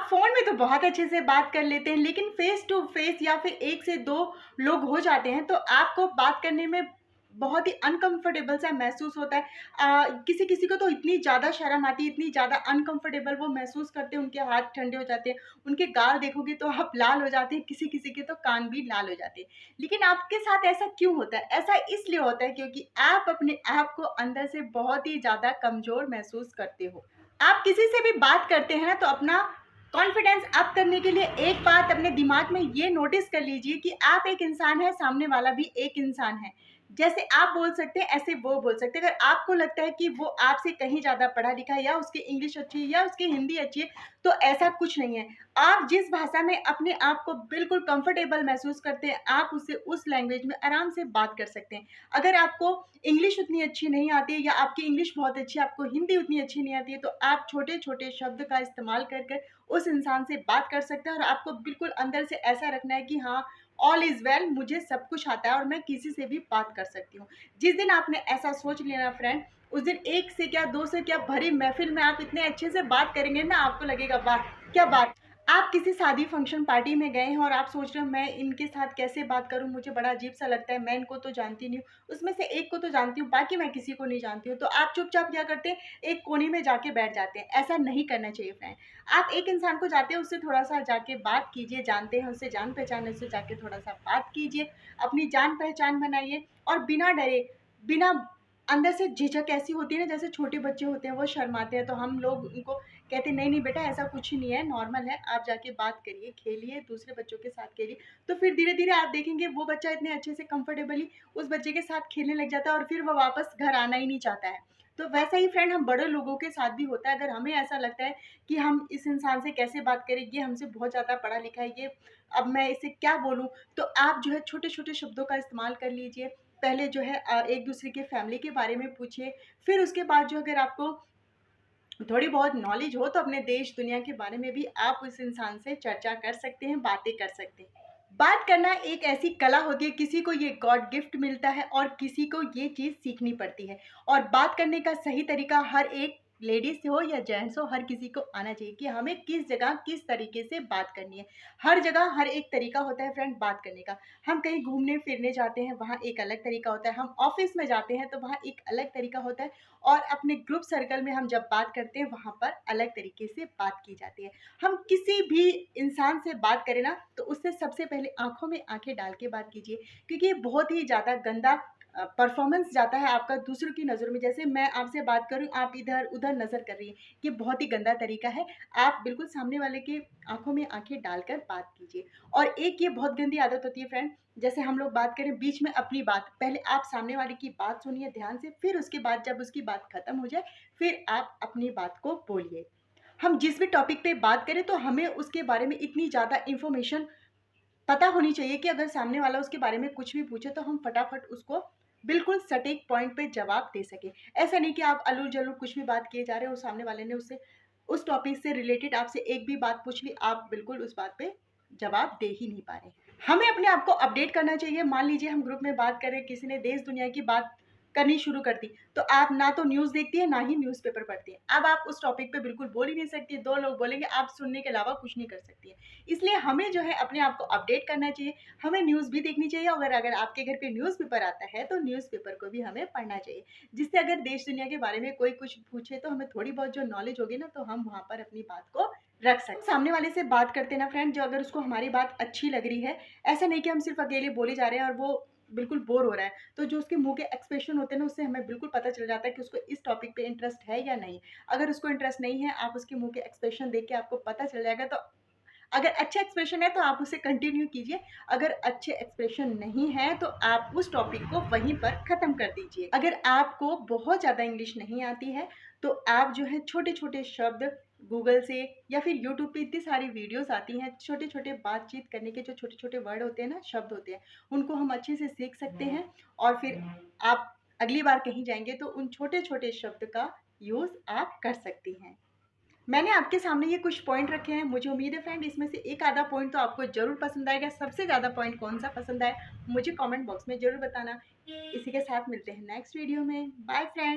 आप फ़ोन में तो बहुत अच्छे से बात कर लेते हैं, लेकिन फ़ेस टू फ़ेस या फिर 1 से 2 लोग हो जाते हैं, तो आपको बात करने में बहुत ही अनकम्फ़र्टेबल सा महसूस होता है। किसी-किसी को तो इतनी ज़्यादा शर्म आती है, इतनी ज़्यादा अनकम्फ़र्टेबल वो महसूस करते हैं, उनके हाथ ठंडे हो जाते हैं, उनके गाल देखोगे तो आप लाल हो जाते हैं, किसी-किसी के तो कान भी लाल हो जाते हैं। लेकिन आपके साथ ऐसा क्यों होता है? ऐसा इसलिए होता है क्योंकि आप अपने आप को अंदर से बहुत ही ज़्यादा कमज़ोर महसूस करते हो। आप किसी से भी बात करते हैं ना, तो अपना कॉन्फिडेंस अप करने के लिए एक बात अपने दिमाग में ये नोटिस कर लीजिए कि आप एक इंसान हैं, सामने वाला भी एक इंसान है। जैसे आप बोल सकते हैं, ऐसे वो बोल सकते हैं। अगर आपको लगता है कि वो आपसे कहीं ज़्यादा पढ़ा लिखा है या उसकी इंग्लिश अच्छी है या उसकी हिंदी अच्छी है, तो ऐसा कुछ नहीं है। आप जिस भाषा में अपने आप को बिल्कुल कंफर्टेबल महसूस करते हैं, आप उससे उस लैंग्वेज में आराम से बात कर सकते हैं। अगर आपको इंग्लिश उतनी अच्छी नहीं आती है या आपकी इंग्लिश बहुत अच्छी है, आपको हिंदी उतनी अच्छी नहीं आती है, तो आप छोटे-छोटे शब्द का इस्तेमाल कर कर उस इंसान से बात कर सकते हैं और आपको बिल्कुल अंदर से ऐसा रखना है कि हाँ, ऑल इज़ वेल, मुझे सब कुछ आता है और मैं किसी से भी बात कर सकती हूँ। जिस दिन आपने ऐसा सोच लिया ना फ्रेंड, उस दिन 1 से क्या 2 से क्या भरी महफ़िल में आप इतने अच्छे से बात करेंगे ना, आपको लगेगा वाह! क्या बात। आप किसी शादी फंक्शन पार्टी में गए हैं और आप सोच रहे हो मैं इनके साथ कैसे बात करूँ, मुझे बड़ा अजीब-सा लगता है, मैं इनको तो जानती नहीं हूँ। उसमें से एक को तो जानती हूँ, बाकी मैं किसी को नहीं जानती हूँ। तो आप चुपचाप क्या करते हैं, एक कोने में जाके बैठ जाते हैं। ऐसा नहीं करना चाहिए फ्रेंड। आप एक इंसान को जाते हैं, उससे थोड़ा-सा जाके बात कीजिए, जानते हैं उससे, जान-पहचान है उससे, जाके थोड़ा-सा बात कीजिए, अपनी जान-पहचान बनाइए और बिना डरे, बिना अंदर से झिझक ऐसी होती है ना, जैसे छोटे बच्चे होते हैं वो शर्माते हैं, तो हम लोग उनको कहते हैं नहीं नहीं बेटा ऐसा कुछ ही नहीं है, नॉर्मल है, आप जाके बात करिए, खेलिए, दूसरे बच्चों के साथ खेलिए। तो फिर धीरे धीरे आप देखेंगे वो बच्चा इतने अच्छे से कंफर्टेबली उस बच्चे के साथ खेलने लग जाता है और फिर वो वापस घर आना ही नहीं चाहता है। तो वैसा ही फ्रेंड हम बड़े लोगों के साथ भी होता है। अगर हमें ऐसा लगता है कि हम इस इंसान से कैसे बात करें, ये हमसे बहुत ज़्यादा पढ़ा लिखा है, ये अब मैं इसे क्या बोलूँ, तो आप जो है छोटे छोटे शब्दों का इस्तेमाल कर लीजिए। पहले जो है एक दूसरे के फैमिली के बारे में पूछिए, फिर उसके बाद जो अगर आपको थोड़ी बहुत नॉलेज हो तो अपने देश दुनिया के बारे में भी आप उस इंसान से चर्चा कर सकते हैं, बातें कर सकते हैं। बात करना एक ऐसी कला होती है, किसी को ये गॉड गिफ्ट मिलता है और किसी को ये चीज़ सीखनी पड़ती है। और बात करने का सही तरीका हर एक लेडीज़ हो या जेंट्स हो, हर किसी को आना चाहिए कि हमें किस जगह किस तरीके से बात करनी है। हर जगह हर एक तरीका होता है फ्रेंड बात करने का। हम कहीं घूमने फिरने जाते हैं, वहाँ एक अलग तरीका होता है। हम ऑफ़िस में जाते हैं तो वहाँ एक अलग तरीका होता है और अपने ग्रुप सर्कल में हम जब बात करते हैं वहाँ पर अलग तरीके से बात की जाती है। हम किसी भी इंसान से बात करें ना, तो उससे सबसे पहले आँखों में आँखें डाल के बात कीजिए, क्योंकि ये बहुत ही ज़्यादा गंदा परफ़ॉर्मेंस जाता है आपका दूसरों की नज़रों में। जैसे मैं आपसे बात कर रही हूँ, आप इधर-उधर नज़र कर रही हैं, ये बहुत ही गंदा तरीका है। आप बिल्कुल सामने वाले की आँखों में आँखें डालकर बात कीजिए। और एक ये बहुत गंदी आदत होती है फ्रेंड, जैसे हम लोग बात करें बीच में अपनी बात, पहले आप सामने वाले की बात सुनिए ध्यान से, फिर उसके बाद जब उसकी बात खत्म हो जाए, फिर आप अपनी बात को बोलिए। हम जिस भी टॉपिक पे बात करें तो हमें उसके बारे में इतनी ज़्यादा इन्फॉर्मेशन पता होनी चाहिए कि अगर सामने वाला उसके बारे में कुछ भी पूछे तो हम फटाफट उसको बिल्कुल सटीक पॉइंट पे जवाब दे सकें। ऐसा नहीं कि आप अल्लू-जल्लू कुछ भी बात किए जा रहे हो और सामने वाले ने उससे उस टॉपिक से रिलेटेड आपसे एक भी बात पूछ ली, आप बिल्कुल उस बात पे जवाब दे ही नहीं पा रहे। हमें अपने आप को अपडेट करना चाहिए। मान लीजिए हम ग्रुप में बात कर रहे हैं, किसी ने देश दुनिया की बात करनी शुरू कर दी, तो आप ना तो न्यूज़ देखती हैं, ना ही न्यूज़पेपर पढ़ती हैं। अब आप उस टॉपिक पे बिल्कुल बोल ही नहीं सकती, 2 लोग बोलेंगे, आप सुनने के अलावा कुछ नहीं कर सकती हैं। इसलिए हमें जो है अपने आप को अपडेट करना चाहिए, हमें न्यूज़ भी देखनी चाहिए और अगर आपके घर पे न्यूज़पेपर आता है, तो न्यूज़पेपर को भी हमें पढ़ना चाहिए। जिससे अगर देश दुनिया के बारे में कोई कुछ पूछे, तो हमें थोड़ी बहुत जो नॉलेज होगी ना, तो हम वहाँ पर अपनी बात को रख सकते। सामने वाले से बात करते हैं ना फ्रेंड, जो अगर उसको हमारी बात अच्छी लग रही है, ऐसा नहीं कि हम सिर्फ़ अकेले बोले जा रहे हैं और वो बिल्कुल बोर हो रहा है, तो जो उसके मुँह के एक्सप्रेशन होते हैं ना, उससे हमें बिल्कुल पता चल जाता है कि उसको इस टॉपिक पे इंटरेस्ट है या नहीं। अगर उसको इंटरेस्ट नहीं है, आप उसके मुँह के एक्सप्रेशन देख के आपको पता चल जाएगा। तो अगर अच्छा एक्सप्रेशन है तो आप उसे कंटिन्यू कीजिए, अगर अच्छे एक्सप्रेशन नहीं है तो आप उस टॉपिक को वहीं पर ख़त्म कर दीजिए। अगर आपको बहुत ज़्यादा इंग्लिश नहीं आती है, तो आप जो है छोटे-छोटे शब्द गूगल से या फिर यूट्यूब पे इतनी सारी वीडियोज़ आती हैं, छोटे-छोटे बातचीत करने के जो छोटे-छोटे वर्ड होते हैं ना, शब्द होते हैं, उनको हम अच्छे से सीख सकते हैं और फिर आप अगली बार कहीं जाएँगे तो उन छोटे-छोटे शब्द का यूज़ आप कर सकती हैं। मैंने आपके सामने ये कुछ पॉइंट रखे हैं, मुझे उम्मीद है फ्रेंड इसमें से एक आधा पॉइंट तो आपको ज़रूर पसंद आएगा। सबसे ज़्यादा पॉइंट कौन-सा पसंद आया, मुझे कमेंट बॉक्स में ज़रूर बताना। इसी के साथ मिलते हैं नेक्स्ट वीडियो में। Bye friend.